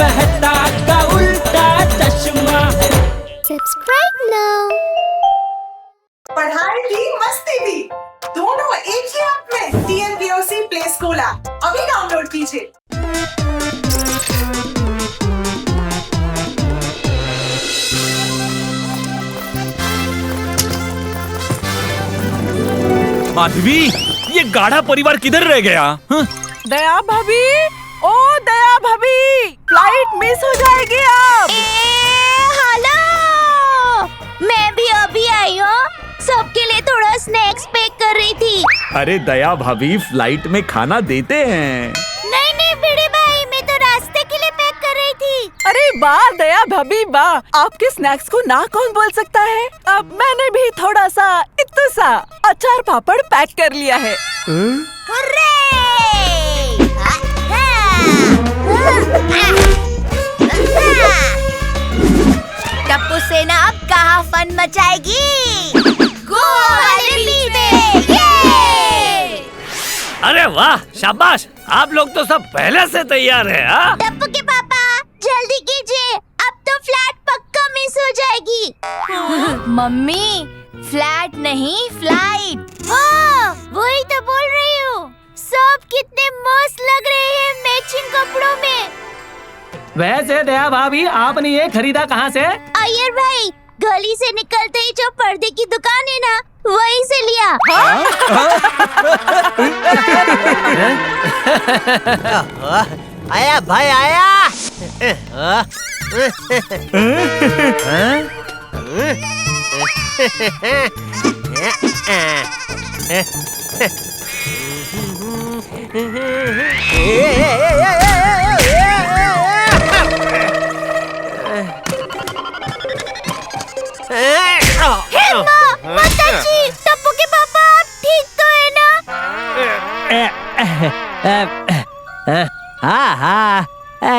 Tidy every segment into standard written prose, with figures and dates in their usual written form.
मेहता का उल्टा चश्मा। Subscribe now. पढ़ाई भी मस्ती भी दोनों एक ही ऐप में। TNPOC प्ले स्कूल ऐप अभी डाउनलोड कीजिए। माधवी, ये गाढ़ा परिवार किधर रह गया? दया भाभी, ओ दया भाभी, फ्लाइट मिस हो जाएगी अब। हेलो, मैं भी अभी आई हूँ। सबके लिए थोड़ा स्नैक्स पैक कर रही थी। अरे दया भाभी, फ्लाइट में खाना देते हैं। नहीं नहीं भिड़े भाई, मैं तो रास्ते के लिए पैक कर रही थी। अरे वाह दया भाभी वाह, आपके स्नैक्स को ना कौन बोल सकता है। अब मैंने भी थोड़ा सा इतना सा अचार पापड़ पैक कर लिया है। हुर्रे! टप्पू सेना अब कहाँ फन मचाएगी? गोवा वाले बीच में! ये! अरे वाह, शाबाश, आप लोग तो सब पहले से तैयार है। हाँ? टप्पू के पापा जल्दी कीजिए, अब तो फ्लैट पक्का मिस हो जाएगी। मम्मी, फ्लैट नहीं फ्लाइट। हाँ, वही तो बोल रही हूँ। सब कितने मस्त लग रहे हैं मैचिंग कपड़ों में। वैसे दया भाभी, आपने ये खरीदा कहाँ से? अय्यर भाई, गली से निकलते ही जो पर्दे की दुकान है ना, वहीं से लिया। आया भाई आया। माताजी, टप्पू के पापा, आप ठीक तो है ना? हाँ हाँ,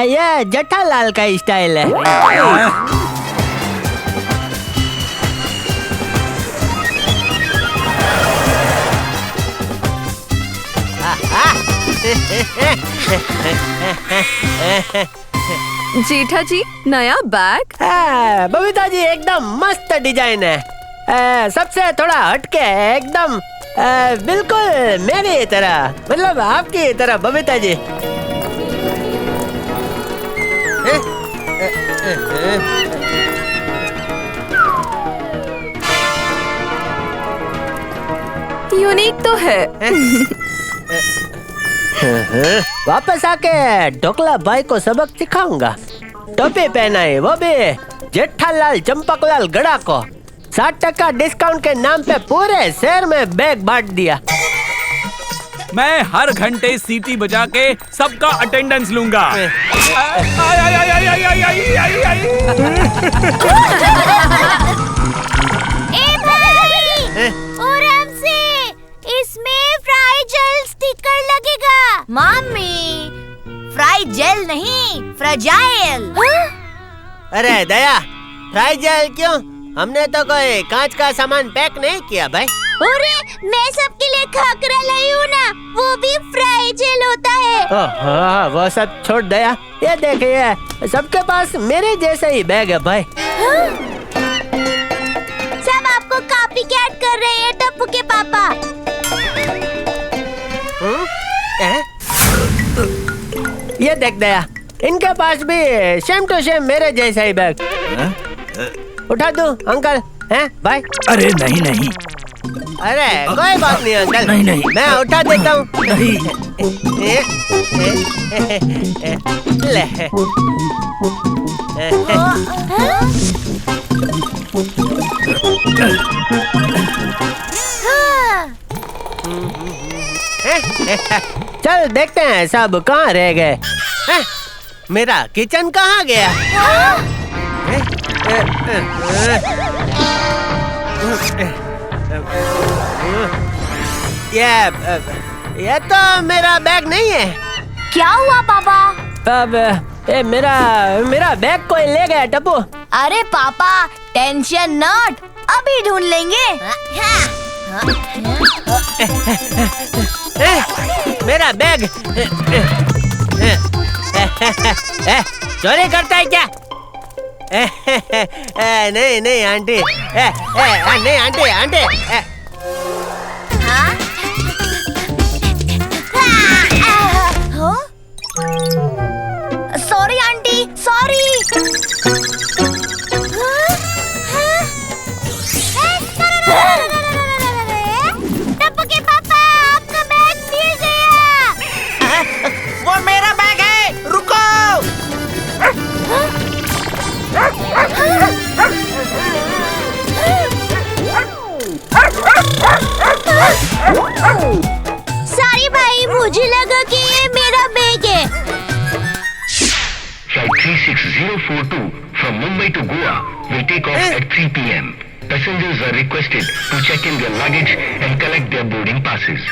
ये जेठालाल का स्टाइल है। जेठा जी, नया बैग? बबीता जी, एकदम मस्त डिजाइन है। सबसे थोड़ा हटके है एकदम, बिल्कुल मेरी तरह, मतलब आपकी तरह बबीता जी। यूनिक तो है। वापस आके ढोकला भाई को सबक सिखाऊंगा। टोपी पहनाई, वो भी जेठालाल चंपकलाल गड़ा को। 60% डिस्काउंट के नाम पे पूरे शहर में बैग बांट दिया। मैं हर घंटे सीटी बजा के सबका अटेंडेंस लूंगा। ए भाई, आराम से, इसमें फ्राई जेल स्टिकर लगेगा। मम्मी, फ्राई जेल नहीं, फ्रेजाइल। अरे दया, फ्राई जेल क्यों? हमने तो कोई कांच का सामान पैक नहीं किया भाई। अरे, मैं सबके लिए खाकरा लाई हूँ ना, वो भी फ्राई जेल होता है। वो सब छोड़ दया, ये देखिए सबके पास मेरे जैसा ही बैग है भाई। सब आपको कॉपी कैट कर रहे हैं टप्पू के पापा। ये देख दया, इनके पास भी सेम टू सेम मेरे जैसा ही बैग। उठा दूं अंकल? हैं भाई? अरे नहीं नहीं। अरे कोई बात नहीं अंकल, नहीं नहीं, मैं उठा देता हूँ। नहीं। ले। चल देखते हैं सब कहाँ रह गए। मेरा किचन कहाँ गया? ये तो मेरा बैग नहीं है। क्या हुआ पापा? अब मेरा बैग कोई ले गया टप्पू। अरे पापा, टेंशन नॉट, अभी ढूंढ लेंगे। मेरा बैग। चोरी करता है क्या? नहीं नहीं आंटी, नहीं aunty aunty. Sorry aunty, sorry. Tappu के पापा, आपका बैग मिल गया। वो मेरा बैग है, रुको। सॉरी भाई, मुझे लगा कि ये मेरा बैग है। Flight 36042 from Mumbai to Goa will take off at 3 p.m. Passengers are requested to check in their luggage and collect their boarding passes.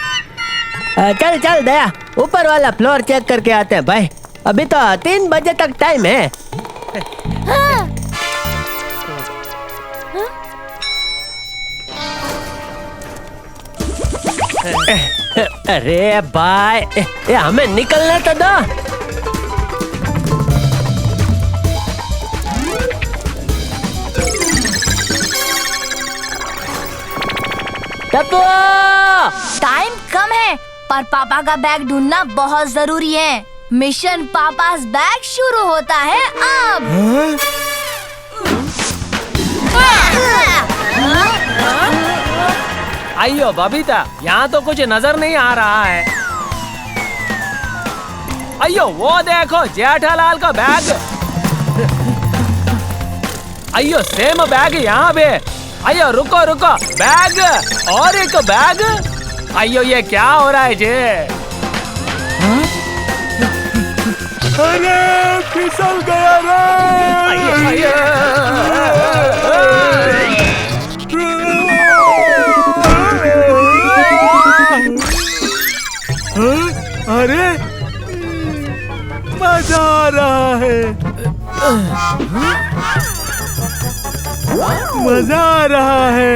चल चल दया, ऊपर वाला फ्लोर चेक करके आते हैं भाई। अभी तो 3 बजे तक टाइम है। अरे भाई, ये हमें निकलना तो दो। टप्पू! टाइम कम है, पर पापा का बैग ढूंढना बहुत जरूरी है। मिशन पापास बैग शुरू होता है अब। अयो बबीता, यहाँ तो कुछ नजर नहीं आ रहा है। अयो वो देखो, जेठालाल का बैग। अयो सेम बैग यहाँ पे। अयो रुको रुको, बैग और एक बैग। अयो ये क्या हो रहा है जे? अरे फिसल गया अरे मजा आ रहा है, मजा आ रहा है।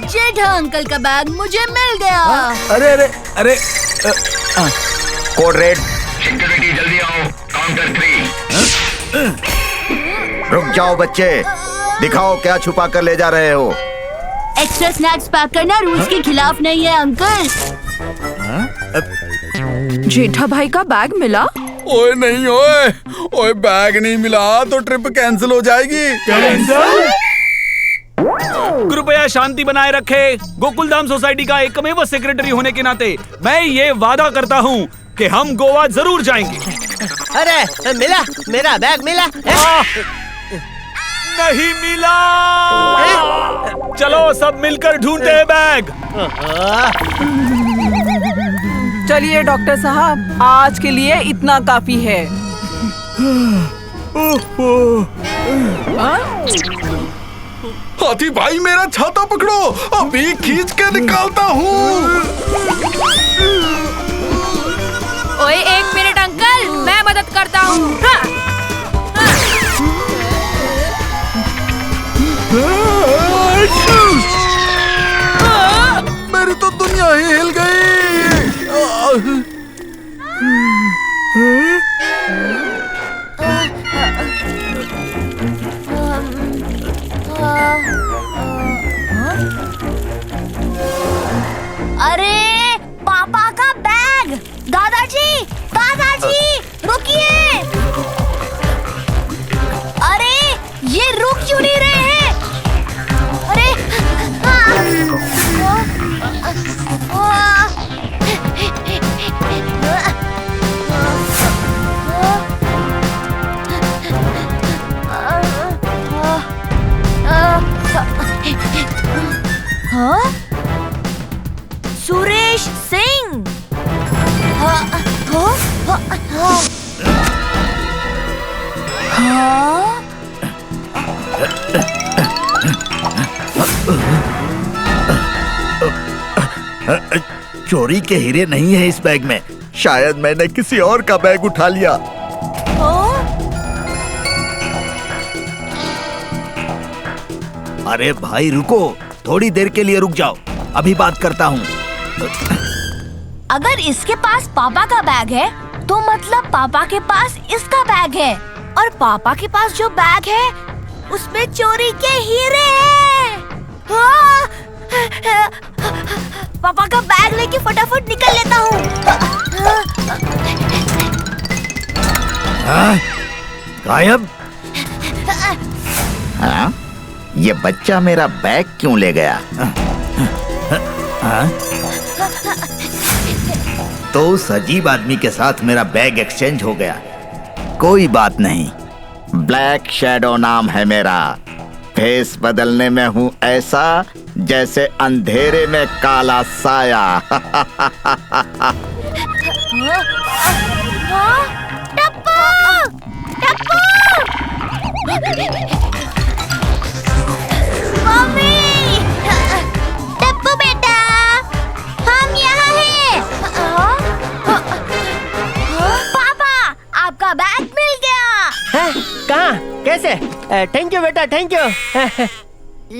जेठा अंकल का बैग मुझे मिल गया। अरे अरे अरे कोड रेड, सिक्योरिटी जल्दी आओ, काउंटर 3। रुक जाओ बच्चे, दिखाओ क्या छुपा कर ले जा रहे हो। एक्स्ट्रा स्नैक्स पैक करना रूल्स के खिलाफ नहीं है अंकल। जेठा भाई का बैग मिला? ओए नहीं ओए, ओए बैग नहीं मिला तो ट्रिप कैंसिल हो जाएगी। कैंसिल? कृपया शांति बनाए रखे। गोकुलधाम सोसाइटी का एकमेव सेक्रेटरी होने के नाते मैं ये वादा करता हूँ कि हम गोवा जरूर जाएंगे। अरे मिला, मेरा बैग मिला। नहीं मिला। चलो सब मिलकर ढूंढते हैं बैग। चलिए डॉक्टर साहब, आज के लिए इतना काफी है। हाथी भाई मेरा छाता पकड़ो, अभी खींच के निकालता हूँ। ओए 1 मिनट अंकल, मैं मदद करता हूँ। मेरी तो दुनिया ही हिल गई। अरे पापा का बैग। दादाजी, दादाजी रुकिए। अरे ये रुक क्यों नहीं रहे हैं? अरे हाँ? सुरेश सिंह। चोरी के हीरे नहीं है इस बैग में, शायद मैंने किसी और का बैग उठा लिया। अरे भाई रुको, थोड़ी देर के लिए रुक जाओ, अभी बात करता हूँ। अगर इसके पास पापा का बैग है तो मतलब पापा के पास इसका बैग है और पापा के पास जो बैग है उसमें चोरी के हीरे हैं। हाँ! पापा का बैग लेके फटाफट निकल लेता हूँ। गायब? हाँ? ये बच्चा मेरा बैग क्यों ले गया? हाँ? तो उस अजीब आदमी के साथ मेरा बैग एक्सचेंज हो गया। कोई बात नहीं, ब्लैक शैडो नाम है मेरा। फेस बदलने में हूँ ऐसा जैसे अंधेरे में काला साया। टप्पू! टप्पू! मम्मी! टप्पू बेटा, हम यहाँ हैं। पापा, आपका बैग मिल गया। हैं? कहाँ? कैसे? थैंक यू बेटा, थैंक यू।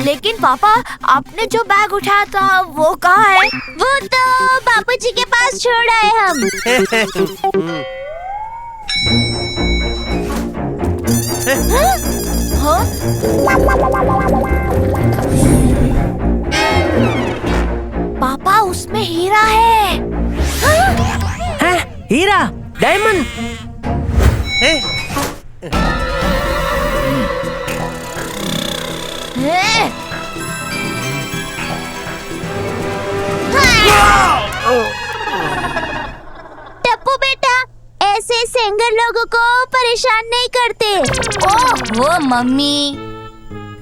लेकिन पापा, आपने जो बैग उठाया था वो कहाँ है? वो तो बापूजी के पास छोड़ आए हम। हाँ? पापा, उसमें हीरा है। हैं? हीरा? डायमंड? टप्पू बेटा, ऐसे सिंगर लोगों को परेशान नहीं करते। ओह वो मम्मी,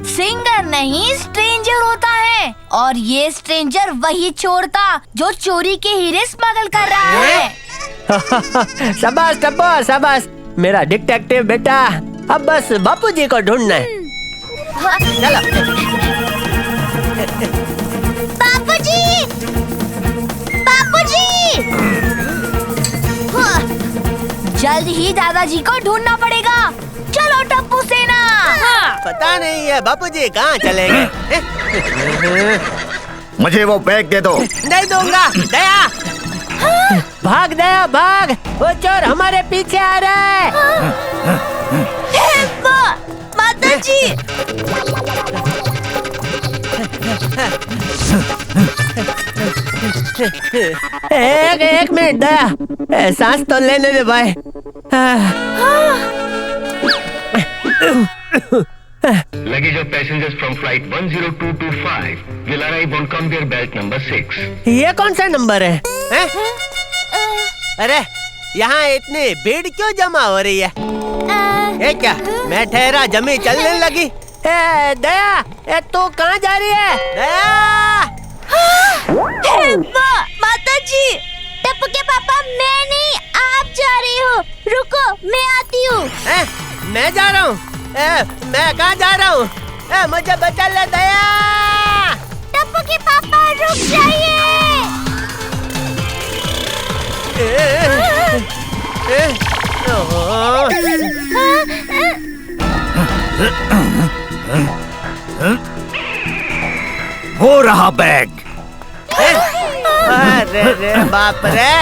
सिंगर नहीं स्ट्रेंजर होता है, और ये स्ट्रेंजर वही चोर था जो चोरी के हीरे स्मगल कर रहा है। शाबाश टप्पू, शाबाश मेरा डिटेक्टिव बेटा। अब बस बापूजी को ढूंढना है। चलो। बापूजी! बापूजी! जल्द ही दादाजी को ढूंढना पड़ेगा। चलो टप्पू सेना। पता नहीं है बापूजी कहाँ चले गए। मुझे वो बैग दे दो। नहीं दूंगा। दया! भाग दया भाग, वो चोर हमारे पीछे आ रहा है। माता जी! एक मिनट दया, सांस तो लेने दे भाई। Luggage of passengers from flight 10225 will arrive on conveyor belt number 6. ये कौन सा नंबर है? अरे यहाँ इतनी भीड़ क्यों जमा हो रही है? ये क्या? मैं ठहरा जमी चलने लगी। दया, तू कहाँ जा रही है? दया! माता जी, टप्पू के पापा, मैं नहीं, आप जा रही हो। रुको, मैं आती हूँ। मैं जा रहा हूँ। मैं कहाँ जा रहा हूँ? मुझे बचा ले दया! टप्पू के पापा, रुक जाइए। वो रहा बैग। अरे रे बाप रे!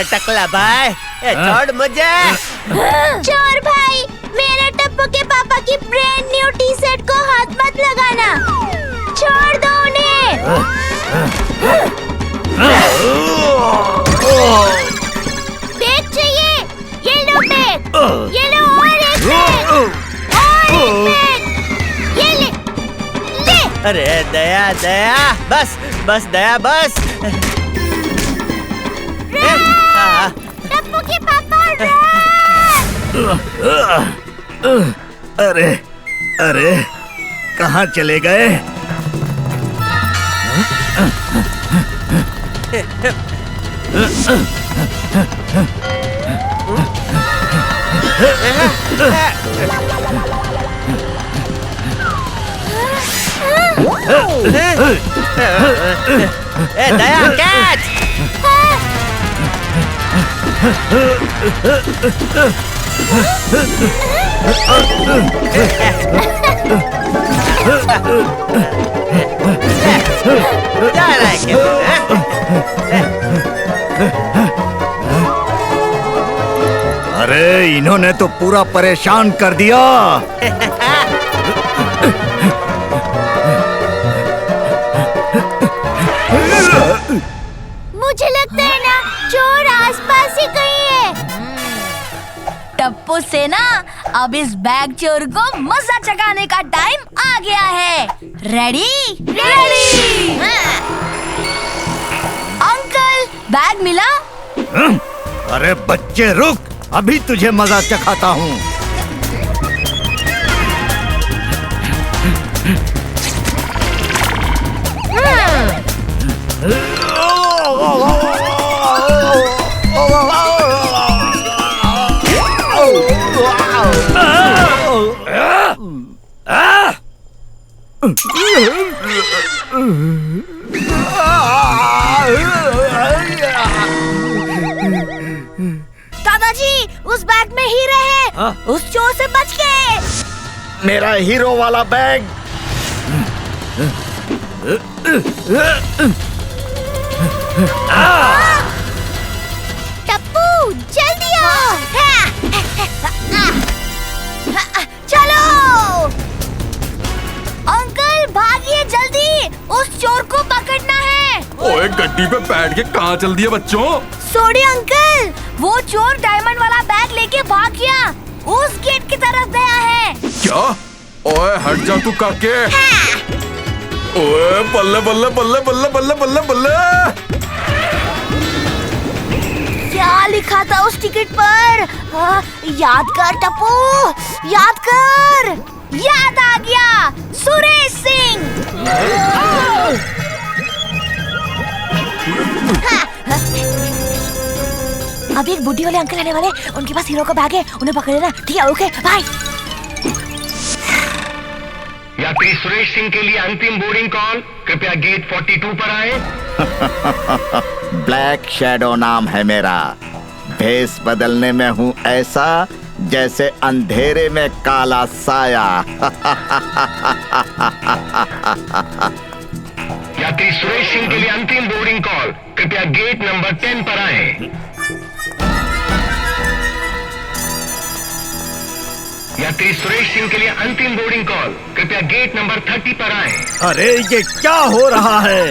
टकला भाई, छोड़ मुझे। चोर भाई, मेरे टप्पू के पापा की ब्रांड न्यू टी शर्ट को हाथ मत लगाना। छोड़ दो उन्हें। बैग चाहिए? ये लो बैग। ये लो और एक बैग। और एक बैग। ये ले। अरे दया दया, बस बस दया बस। टप्पू के पापा, अरे अरे, कहाँ चले गए? ए दया कैच। जा रहा है क्या? अरे इन्होंने तो पूरा परेशान कर दिया। मुझे लगता है ना चोर आसपास ही कहीं है। टप्पू से ना अब इस बैग चोर को मजा चखाने का टाइम आ गया है। रेडी? रेडी। अंकल बैग मिला? अरे बच्चे रुक, अभी तुझे मजा चखाता हूँ। दादाजी उस बैग में हीरे हैं। उस चोर से बच के। मेरा हीरो वाला बैग। टप्पू जल्दी आओ। चलो अंकल भागिए जल्दी, उस चोर को पकड़ना है। ओए गड्डी पे बैठ के कहाँ चल दिए बच्चों? सॉरी अंकल, वो चोर डायमंड वाला बैग लेके भाग गया, उस गेट की तरफ गया है। क्या? ओए हट जा तू काके। ओए बल्ले बल्ले बल्ले बल्ले बल्ले बल्ले बल्ले। क्या लिखा था उस टिकट पर? याद कर टप्पू, याद कर। याद आ गया, सुरेश सिंह। अब एक बुढ़ी वाले अंकल आने वाले, उनके पास हीरो का बैग है, उन्हें पकड़ लेना। ठीक है, ओके बाय। यात्री सुरेश सिंह के लिए अंतिम बोर्डिंग कॉल, कृपया गेट 42 पर आए। ब्लैक शैडो नाम है मेरा। भेष बदलने में हूँ ऐसा जैसे अंधेरे में काला साया। यात्री सुरेश सिंह के लिए अंतिम बोर्डिंग कॉल, कृपया गेट नंबर 10 पर आए। यात्री सुरेश सिंह के लिए अंतिम बोर्डिंग कॉल, कृपया गेट नंबर 30 पर आए। अरे ये क्या हो रहा है?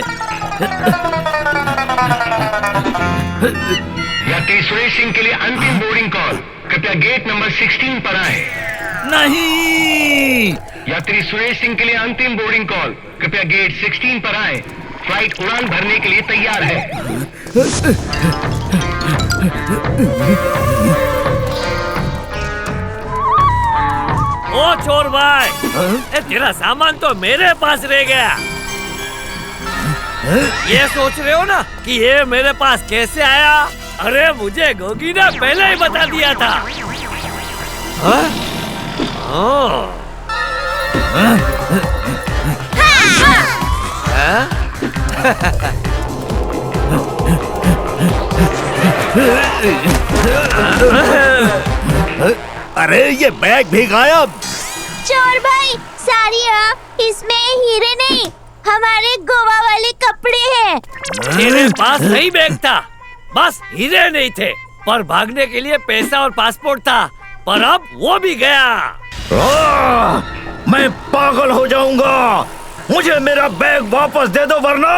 यात्री सुरेश सिंह के लिए अंतिम बोर्डिंग कॉल, कृपया गेट नंबर 16 पर आए। नहीं। यात्री सुरेश सिंह के लिए अंतिम बोर्डिंग कॉल, कृपया गेट 16 पर आए। फ्लाइट उड़ान भरने के लिए तैयार है। ओ चोर भाई, तेरा सामान तो मेरे पास रह गया। ये सोच रहे हो ना कि ये मेरे पास कैसे आया? अरे मुझे गोगी ने पहले ही बता दिया था। अरे ये बैग भी गायब। चोर भाई सारी इसमें हीरे नहीं, हमारे गोवा वाले कपड़े हैं। तेरे पास नहीं बैग था, बस हीरे नहीं थे, पर भागने के लिए पैसा और पासपोर्ट था, पर अब वो भी गया। मैं पागल हो जाऊंगा। मुझे मेरा बैग वापस दे दो वरना।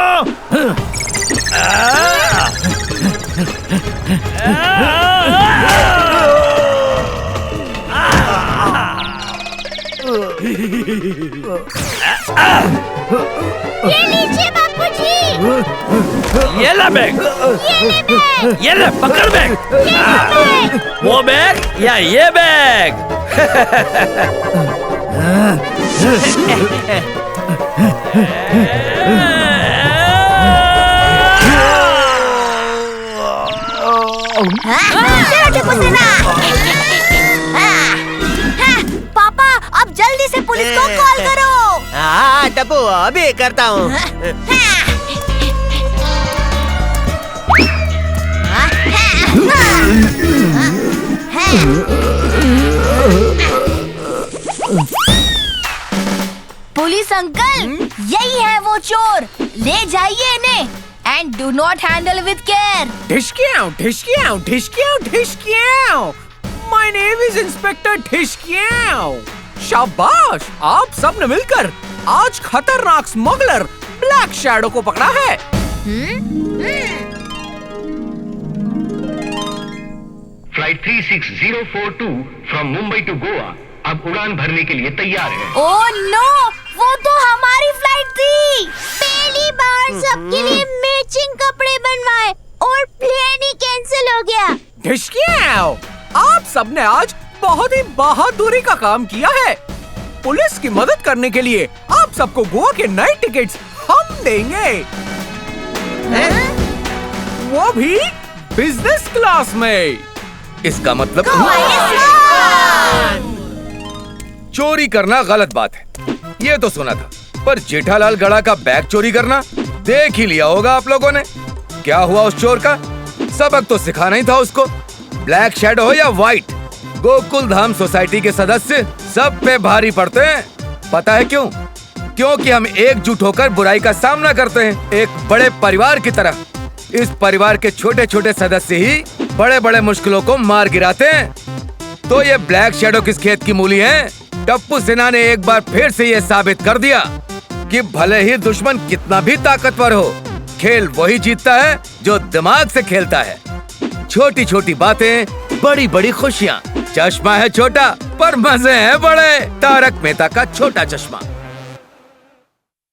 ये लीजिए बापूजी। ये ले बैग। ये ले पकड़ बैग। वो बैग या ये बैग? चलो टिप्पू सेना। पापा अब जल्दी से पुलिस को कॉल करो। हाँ टप्पू अभी करता हूँ। पुलिस अंकल, यही है वो चोर, ले जाइए इन्हें and do not handle with care. ढिशक्याओ ढिशक्याओ ढिशक्याओ ढिशक्याओ। माय नेम इज इंस्पेक्टर ढिशक्याओ। शाबाश, आप सब ने मिलकर आज खतरनाक स्मगलर ब्लैक शैडो को पकड़ा है। Flight 36042 from Mumbai to Goa अब उड़ान भरने के लिए तैयार है। ओह नो, वो तो हमारी फ्लाइट थी। पहली बार सबके लिए मैचिंग कपड़े बनवाए और प्लेन ही कैंसिल हो गया। ढिशक्याओ, आप सबने आज बहुत ही बहादुरी का काम किया है। पुलिस की मदद करने के लिए आप सबको गोवा के नए टिकट्स हम देंगे। वो भी बिजनेस क्लास में। इसका मतलब चोरी करना गलत बात है, ये तो सुना था, पर जेठालाल गड़ा का बैग चोरी करना देख ही लिया होगा आप लोगों ने। क्या हुआ उस चोर का? सबक तो सिखाना ही था उसको। ब्लैक शैडो हो या व्हाइट, गोकुल धाम सोसाइटी के सदस्य सब पे भारी पड़ते हैं। पता है क्यों? क्योंकि हम एकजुट होकर बुराई का सामना करते हैं, एक बड़े परिवार की तरह। इस परिवार के छोटे छोटे सदस्य ही बड़े बड़े मुश्किलों को मार गिराते हैं। तो ये ब्लैक शैडो किस खेत की मूली है? टप्पू सेना ने एक बार फिर से ये साबित कर दिया कि भले ही दुश्मन कितना भी ताकतवर हो, खेल वही जीतता है जो दिमाग से खेलता है। छोटी छोटी बातें, बड़ी बड़ी खुशियाँ। चश्मा है छोटा पर मजे हैं बड़े। तारक मेहता का छोटा चश्मा।